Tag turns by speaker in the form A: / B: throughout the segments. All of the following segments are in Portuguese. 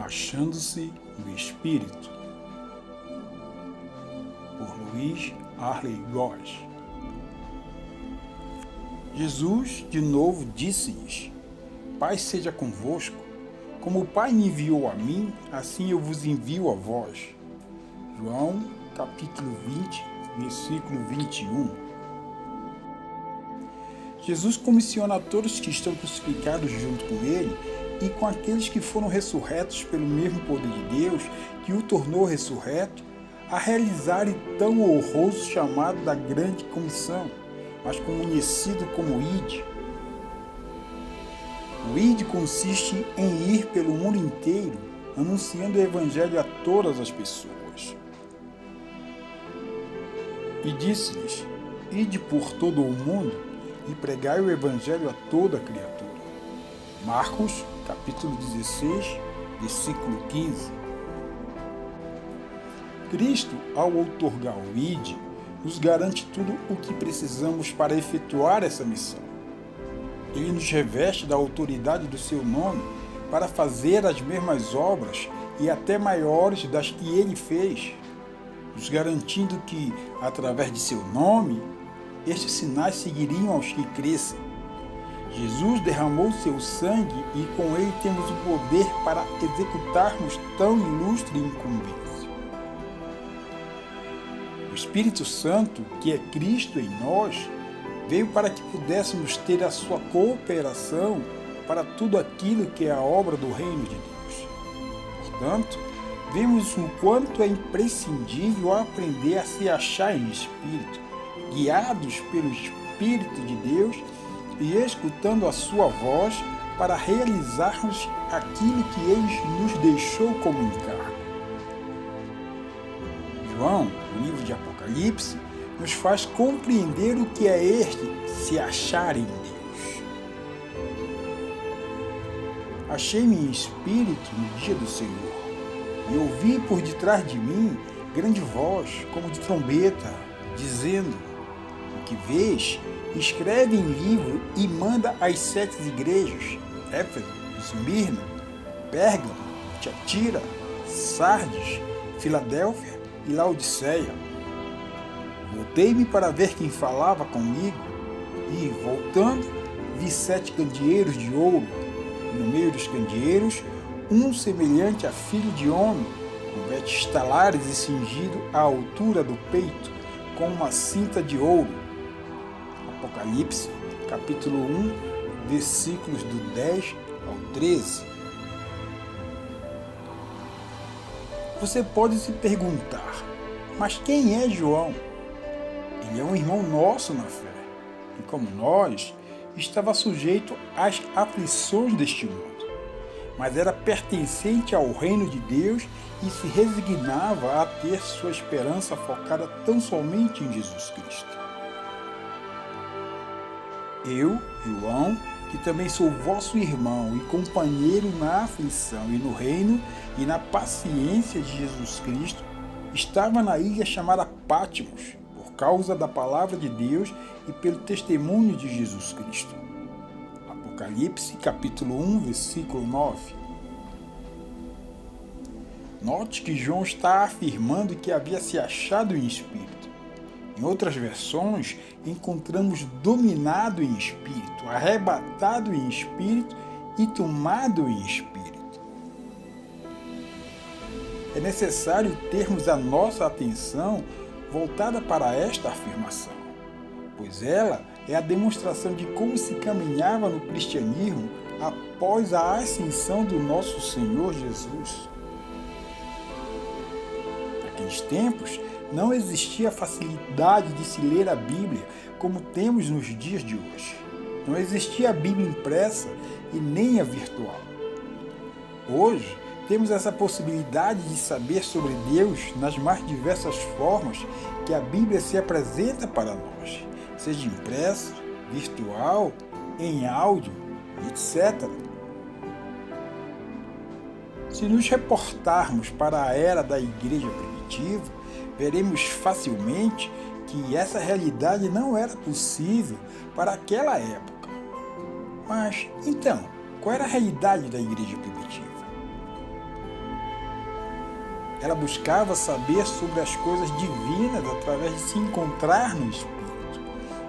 A: Achando-se no Espírito, por Luiz Arley Góes. Jesus de novo disse-lhes: Paz seja convosco. Como o Pai me enviou a mim, assim eu vos envio a vós. João, capítulo 20, versículo 21. Jesus comissiona a todos que estão crucificados junto com ele e com aqueles que foram ressurretos pelo mesmo poder de Deus, que o tornou ressurreto, a realizarem tão honroso chamado da grande comissão, mas conhecido como ID. O ID consiste em ir pelo mundo inteiro, anunciando o Evangelho a todas as pessoas. E disse-lhes: Ide por todo o mundo e pregai o Evangelho a toda criatura. Marcos, capítulo 16, versículo 15. Cristo, ao outorgar o ID, nos garante tudo o que precisamos para efetuar essa missão. Ele nos reveste da autoridade do seu nome para fazer as mesmas obras e até maiores das que ele fez, nos garantindo que, através de seu nome, estes sinais seguiriam aos que crescem. Jesus derramou seu sangue e com ele temos o poder para executarmos tão ilustre incumbência. O Espírito Santo, que é Cristo em nós, veio para que pudéssemos ter a sua cooperação para tudo aquilo que é a obra do reino de Deus. Portanto, vemos o quanto é imprescindível aprender a se achar em espírito, guiados pelo Espírito de Deus e escutando a sua voz para realizarmos aquilo que ele nos deixou como encargo. João, no livro de Apocalipse, nos faz compreender o que é este se achar em Deus. Achei-me em espírito no dia do Senhor, e ouvi por detrás de mim grande voz, como de trombeta, dizendo: O que vês, escreve em livro e manda às 7 igrejas: Éfeso, Esmirna, Pérgamo, Tiatira, Sardes, Filadélfia e Laodiceia. Voltei-me para ver quem falava comigo, e, voltando, vi 7 candeeiros de ouro, e no meio dos candeeiros, um semelhante a filho de homem, com vestes talares e cingido à altura do peito, com uma cinta de ouro. Apocalipse, capítulo 1, versículos do 10 ao 13. Você pode se perguntar, mas quem é João? Ele é um irmão nosso na fé, e como nós, estava sujeito às aflições deste mundo, mas era pertencente ao reino de Deus e se resignava a ter sua esperança focada tão somente em Jesus Cristo. Eu, João, que também sou vosso irmão e companheiro na aflição e no reino e na paciência de Jesus Cristo, estava na ilha chamada Pátimos, por causa da palavra de Deus e pelo testemunho de Jesus Cristo. Apocalipse, capítulo 1, versículo 9. Note que João está afirmando que havia se achado em espírito. Em outras versões, encontramos dominado em espírito, arrebatado em espírito e tomado em espírito. É necessário termos a nossa atenção voltada para esta afirmação, pois ela é a demonstração de como se caminhava no cristianismo após a ascensão do nosso Senhor Jesus. Naqueles tempos, não existia facilidade de se ler a Bíblia como temos nos dias de hoje. Não existia a Bíblia impressa e nem a virtual. Hoje, temos essa possibilidade de saber sobre Deus nas mais diversas formas que a Bíblia se apresenta para nós, seja impressa, virtual, em áudio, etc. Se nos reportarmos para a era da igreja primitiva, veremos facilmente que essa realidade não era possível para aquela época. Mas, então, qual era a realidade da igreja primitiva? Ela buscava saber sobre as coisas divinas através de se encontrar no Espírito.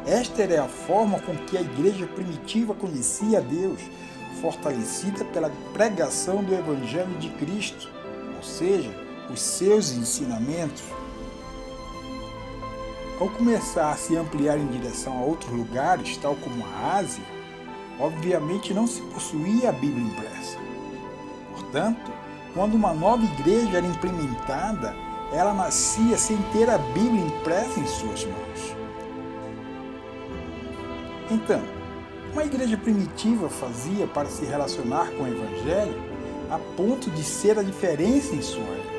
A: Esta era a forma com que a igreja primitiva conhecia a Deus, fortalecida pela pregação do Evangelho de Cristo, ou seja, os seus ensinamentos. Ao começar a se ampliar em direção a outros lugares, tal como a Ásia, obviamente não se possuía a Bíblia impressa. Portanto, quando uma nova igreja era implementada, ela nascia sem ter a Bíblia impressa em suas mãos. Então, uma igreja primitiva fazia para se relacionar com o Evangelho a ponto de ser a diferença em sua época.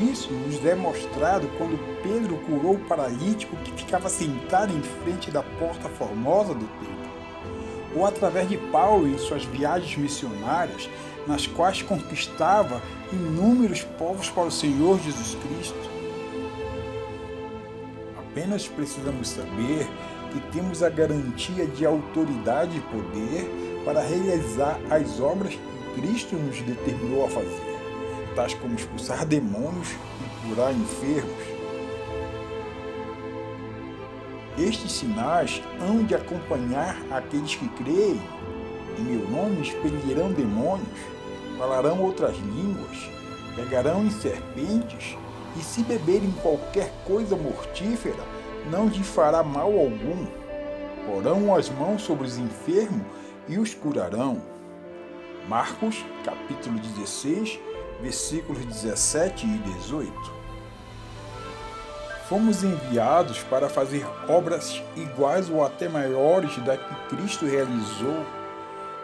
A: Isso nos é mostrado quando Pedro curou o paralítico que ficava sentado em frente da porta formosa do templo, ou através de Paulo em suas viagens missionárias, nas quais conquistava inúmeros povos para o Senhor Jesus Cristo. Apenas precisamos saber que temos a garantia de autoridade e poder para realizar as obras que Cristo nos determinou a fazer, tais como expulsar demônios e curar enfermos. Estes sinais hão de acompanhar aqueles que creem. Em meu nome expelirão demônios, falarão outras línguas, pegarão em serpentes, e se beberem qualquer coisa mortífera, não lhe fará mal algum. Porão as mãos sobre os enfermos e os curarão. Marcos, capítulo 16, versículos 17 e 18. Fomos enviados para fazer obras iguais ou até maiores da que Cristo realizou,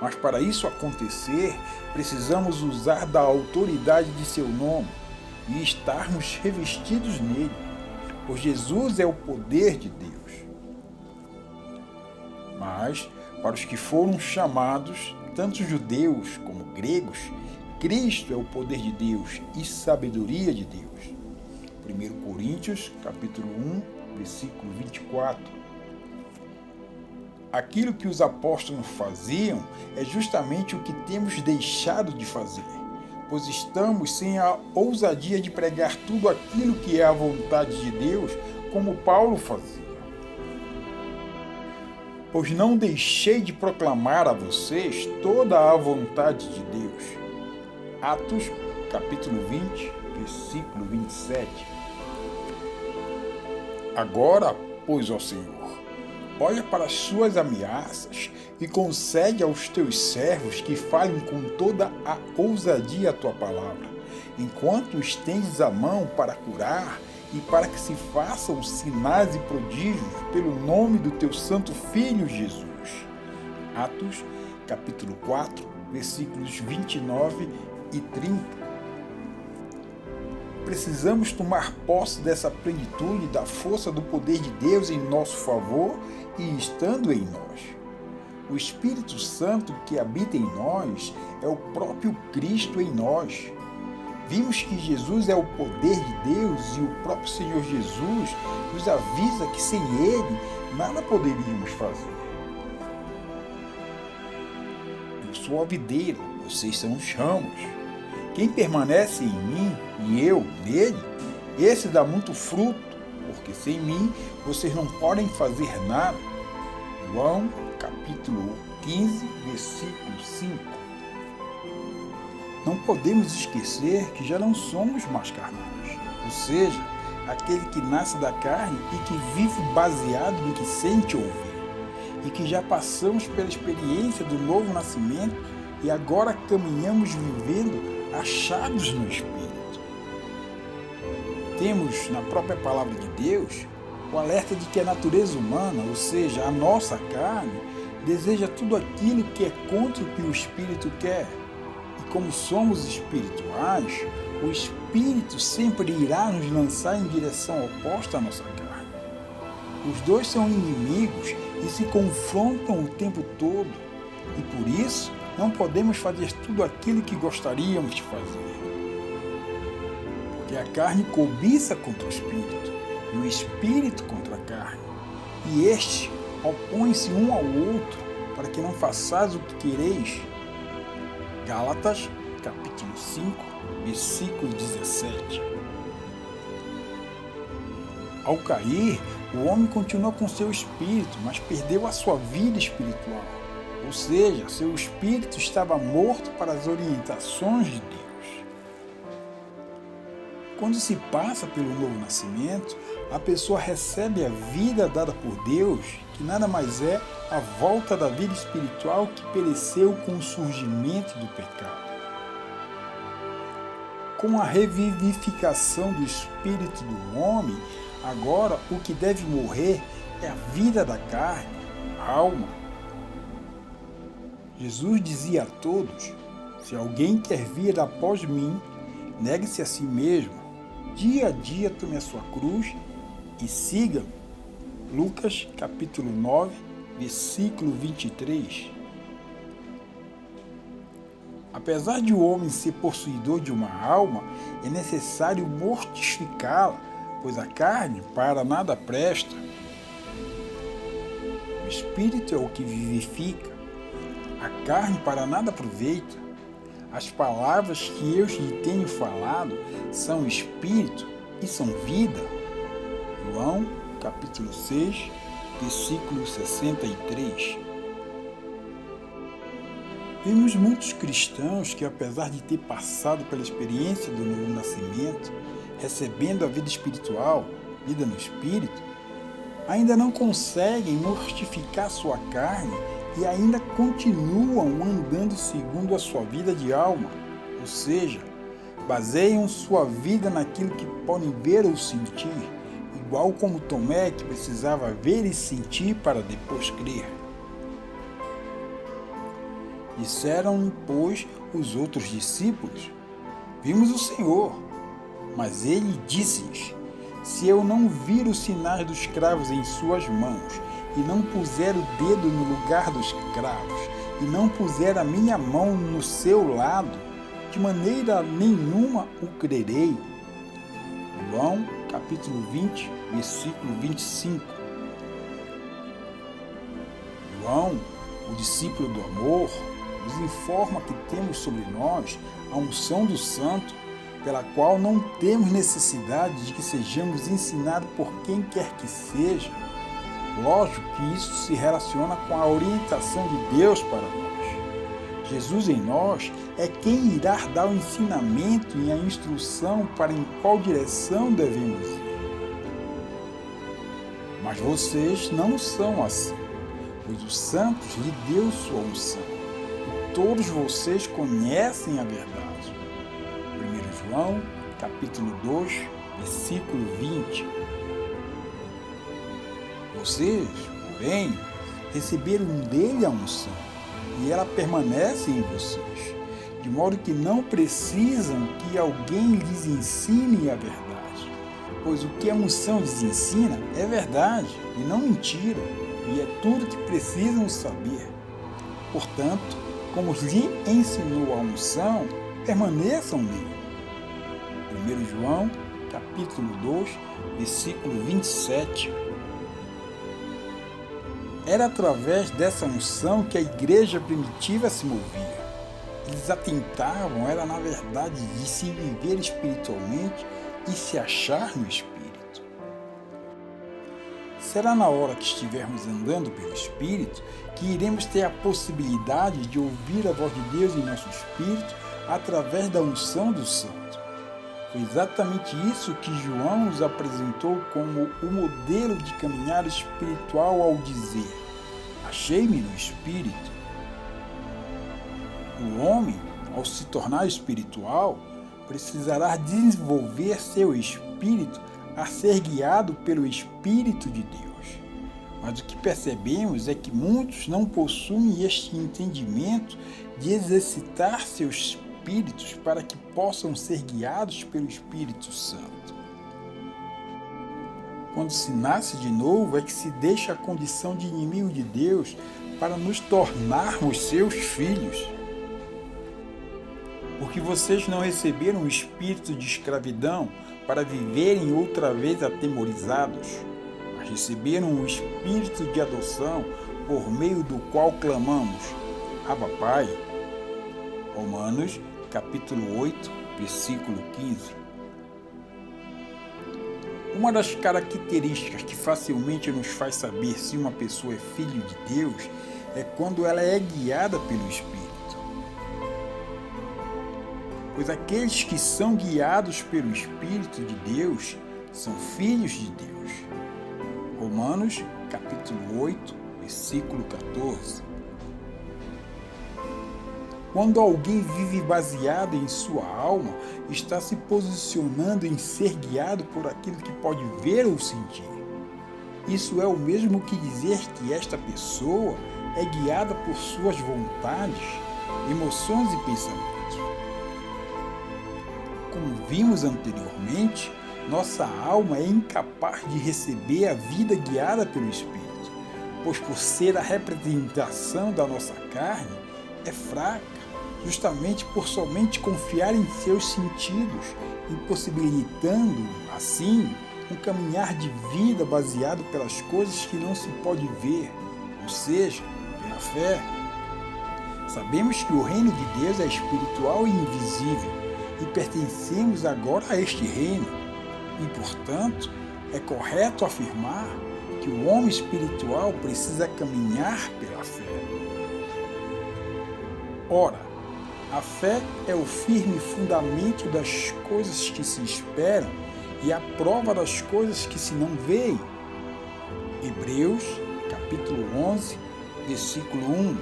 A: mas para isso acontecer, precisamos usar da autoridade de seu nome e estarmos revestidos nele, pois Jesus é o poder de Deus. Mas, para os que foram chamados, tanto judeus como gregos, Cristo é o poder de Deus e sabedoria de Deus. 1 Coríntios, capítulo 1, versículo 24. Aquilo que os apóstolos faziam é justamente o que temos deixado de fazer, pois estamos sem a ousadia de pregar tudo aquilo que é a vontade de Deus, como Paulo fazia. Pois não deixei de proclamar a vocês toda a vontade de Deus. Atos, capítulo 20, versículo 27. Agora, pois, ó Senhor, olha para as suas ameaças e concede aos teus servos que falem com toda a ousadia a tua palavra, enquanto estendes a mão para curar e para que se façam sinais e prodígios pelo nome do teu santo Filho Jesus. Atos, capítulo 4, versículos 29 e 30. Precisamos tomar posse dessa plenitude da força do poder de Deus em nosso favor e estando em nós. O Espírito Santo que habita em nós é o próprio Cristo em nós. Vimos que Jesus é o poder de Deus e o próprio Senhor Jesus nos avisa que sem Ele nada poderíamos fazer. Eu sou a videira, vocês são os ramos. Quem permanece em mim e eu nele, esse dá muito fruto, porque sem mim vocês não podem fazer nada. João, capítulo 15, versículo 5. Não podemos esquecer que já não somos mais carnais, ou seja, aquele que nasce da carne e que vive baseado no que sente ouvir, e que já passamos pela experiência do novo nascimento e agora caminhamos vivendo achados no Espírito. Temos na própria palavra de Deus o alerta de que a natureza humana, ou seja, a nossa carne, deseja tudo aquilo que é contra o que o Espírito quer. E como somos espirituais, o Espírito sempre irá nos lançar em direção oposta à nossa carne. Os dois são inimigos e se confrontam o tempo todo, e por isso não podemos fazer tudo aquilo que gostaríamos de fazer. Porque a carne cobiça contra o Espírito, e o Espírito contra a carne, e estes opõem-se um ao outro, para que não façais o que quereis. Gálatas, capítulo 5, versículo 17. Ao cair, o homem continua com seu espírito, mas perdeu a sua vida espiritual. Ou seja, seu espírito estava morto para as orientações de Deus. Quando se passa pelo novo nascimento, a pessoa recebe a vida dada por Deus, que nada mais é a volta da vida espiritual que pereceu com o surgimento do pecado. Com a revivificação do espírito do homem, agora o que deve morrer é a vida da carne, a alma. Jesus dizia a todos: se alguém quer vir após mim, negue-se a si mesmo. Dia a dia tome a sua cruz e siga-me. Lucas capítulo 9, versículo 23. Apesar de o homem ser possuidor de uma alma, é necessário mortificá-la, pois a carne para nada presta. O espírito é o que vivifica, a carne para nada aproveita. As palavras que eu lhe tenho falado são espírito e são vida. João, capítulo 6, versículo 63. Vemos muitos cristãos que, apesar de ter passado pela experiência do novo nascimento, recebendo a vida espiritual, vida no espírito, ainda não conseguem mortificar sua carne e ainda continuam andando segundo a sua vida de alma, ou seja, baseiam sua vida naquilo que podem ver ou sentir, igual como Tomé, que precisava ver e sentir para depois crer. Disseram, pois, os outros discípulos: vimos o Senhor. Mas ele disse-lhes: se eu não vir os sinais dos cravos em suas mãos, e não puser o dedo no lugar dos cravos, e não puser a minha mão no seu lado, de maneira nenhuma o crerei. João, capítulo 20, versículo 25. João, o discípulo do amor, nos informa que temos sobre nós a unção do Santo, pela qual não temos necessidade de que sejamos ensinados por quem quer que seja. Lógico que isso se relaciona com a orientação de Deus para nós. Jesus em nós é quem irá dar o ensinamento e a instrução para em qual direção devemos ir. Mas vocês não são assim, pois o Santo lhe deu sua unção, e todos vocês conhecem a verdade. 1 João, capítulo 2, versículo 20. Vocês, porém, receberam dele a unção, e ela permanece em vocês, de modo que não precisam que alguém lhes ensine a verdade. Pois o que a unção lhes ensina é verdade, e não mentira, e é tudo que precisam saber. Portanto, como lhe ensinou a unção, permaneçam nele. 1 João, capítulo 2, versículo 27. Era através dessa unção que a igreja primitiva se movia. Eles atentavam, era na verdade, de se viver espiritualmente e se achar no Espírito. Será na hora que estivermos andando pelo Espírito que iremos ter a possibilidade de ouvir a voz de Deus em nosso Espírito através da unção do Santo. Foi exatamente isso que João nos apresentou como o modelo de caminhar espiritual ao dizer: achei-me no Espírito. O homem, ao se tornar espiritual, precisará desenvolver seu espírito a ser guiado pelo Espírito de Deus. Mas o que percebemos é que muitos não possuem este entendimento de exercitar seus espíritos para que possam ser guiados pelo Espírito Santo. Quando se nasce de novo é que se deixa a condição de inimigo de Deus para nos tornarmos seus filhos. Porque vocês não receberam o espírito de escravidão para viverem outra vez atemorizados, mas receberam o espírito de adoção por meio do qual clamamos: Abba, Pai. Romanos, capítulo 8, versículo 15. Uma das características que facilmente nos faz saber se uma pessoa é filho de Deus é quando ela é guiada pelo Espírito. Pois aqueles que são guiados pelo Espírito de Deus são filhos de Deus. Romanos, capítulo 8, versículo 14. Quando alguém vive baseado em sua alma, está se posicionando em ser guiado por aquilo que pode ver ou sentir. Isso é o mesmo que dizer que esta pessoa é guiada por suas vontades, emoções e pensamentos. Como vimos anteriormente, nossa alma é incapaz de receber a vida guiada pelo Espírito, pois por ser a representação da nossa carne, é fraca, justamente por somente confiar em seus sentidos, impossibilitando, assim, um caminhar de vida baseado pelas coisas que não se pode ver, ou seja, pela fé. Sabemos que o reino de Deus é espiritual e invisível, e pertencemos agora a este reino, e, portanto, é correto afirmar que o homem espiritual precisa caminhar pela fé. Ora, a fé é o firme fundamento das coisas que se esperam e a prova das coisas que se não veem. Hebreus, capítulo 11, versículo 1.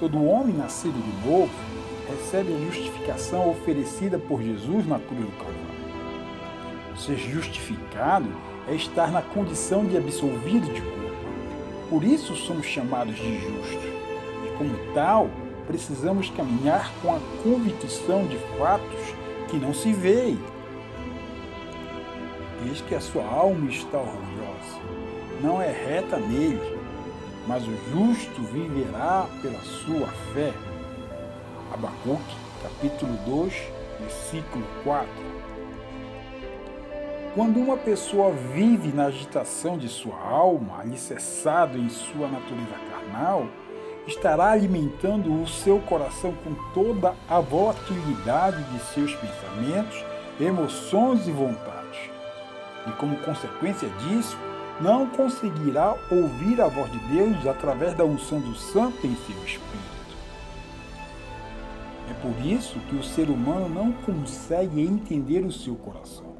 A: Todo homem nascido de novo recebe a justificação oferecida por Jesus na cruz do Calvário. Ser justificado é estar na condição de absolvido de culpa. Por isso somos chamados de justos. E como tal, precisamos caminhar com a convicção de fatos que não se veem. Eis que a sua alma está orgulhosa, não é reta nele, mas o justo viverá pela sua fé. Abacuque, capítulo 2, versículo 4. Quando uma pessoa vive na agitação de sua alma, alicerçado em sua natureza carnal, estará alimentando o seu coração com toda a volatilidade de seus pensamentos, emoções e vontades. E como consequência disso, não conseguirá ouvir a voz de Deus através da unção do Santo em seu espírito. É por isso que o ser humano não consegue entender o seu coração,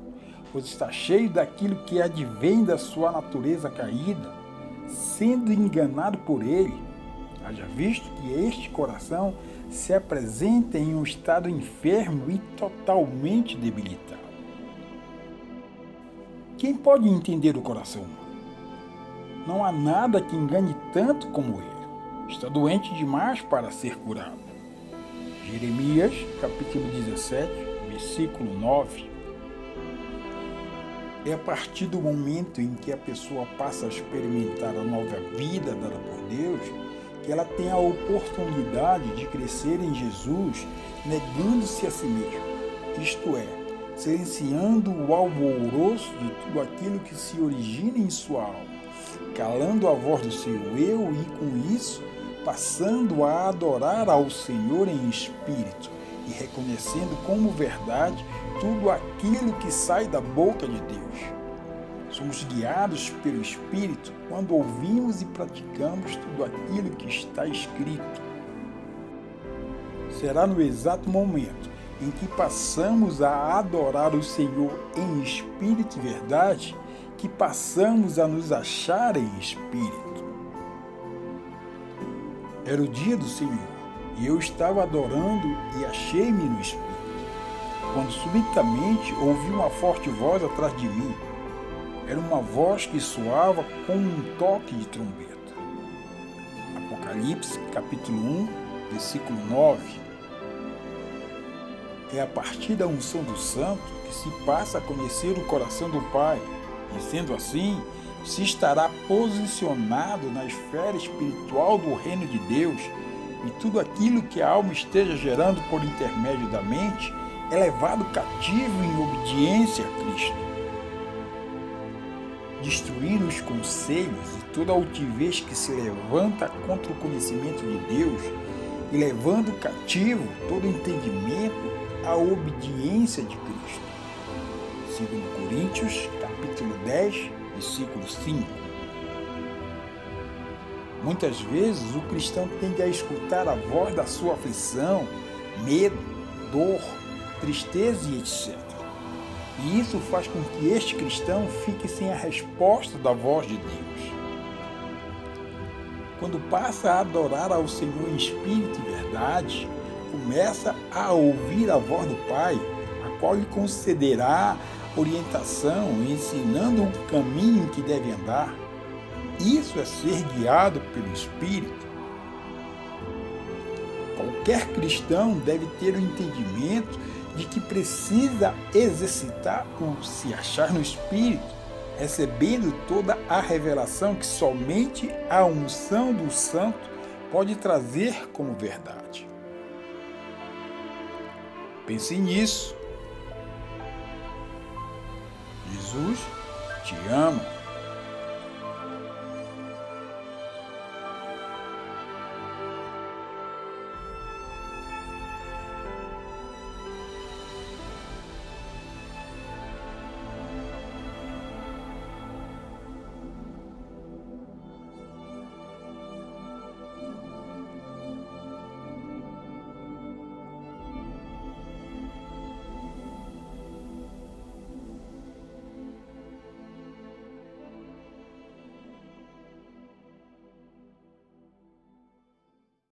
A: pois está cheio daquilo que advém da sua natureza caída, sendo enganado por ele. Haja visto que este coração se apresenta em um estado enfermo e totalmente debilitado. Quem pode entender o coração humano? Não há nada que engane tanto como ele. Está doente demais para ser curado. Jeremias, capítulo 17, versículo 9. É a partir do momento em que a pessoa passa a experimentar a nova vida dada por Deus, que ela tem a oportunidade de crescer em Jesus, negando-se a si mesmo, isto é, silenciando o alvoroço de tudo aquilo que se origina em sua alma, calando a voz do seu eu e, com isso, passando a adorar ao Senhor em espírito e reconhecendo como verdade tudo aquilo que sai da boca de Deus. Somos guiados pelo Espírito quando ouvimos e praticamos tudo aquilo que está escrito. Será no exato momento em que passamos a adorar o Senhor em espírito e verdade que passamos a nos achar em espírito. Era o dia do Senhor e eu estava adorando e achei-me no espírito, quando subitamente ouvi uma forte voz atrás de mim. Era uma voz que soava como um toque de trombeta. Apocalipse, capítulo 1, versículo 9. É a partir da unção do Santo que se passa a conhecer o coração do Pai, e sendo assim, se estará posicionado na esfera espiritual do reino de Deus, e tudo aquilo que a alma esteja gerando por intermédio da mente é levado cativo em obediência a Cristo. Destruir os conselhos e toda altivez que se levanta contra o conhecimento de Deus e levando cativo todo entendimento à obediência de Cristo. 2 Coríntios, capítulo 10, versículo 5. Muitas vezes o cristão tende a escutar a voz da sua aflição, medo, dor, tristeza e etc. E isso faz com que este cristão fique sem a resposta da voz de Deus. Quando passa a adorar ao Senhor em espírito e verdade, começa a ouvir a voz do Pai, a qual lhe concederá orientação, ensinando o caminho que deve andar. Isso é ser guiado pelo Espírito. Qualquer cristão deve ter o entendimento de que precisa exercitar o se achar no Espírito, recebendo toda a revelação que somente a unção do Santo pode trazer como verdade. Pense nisso. Jesus te ama.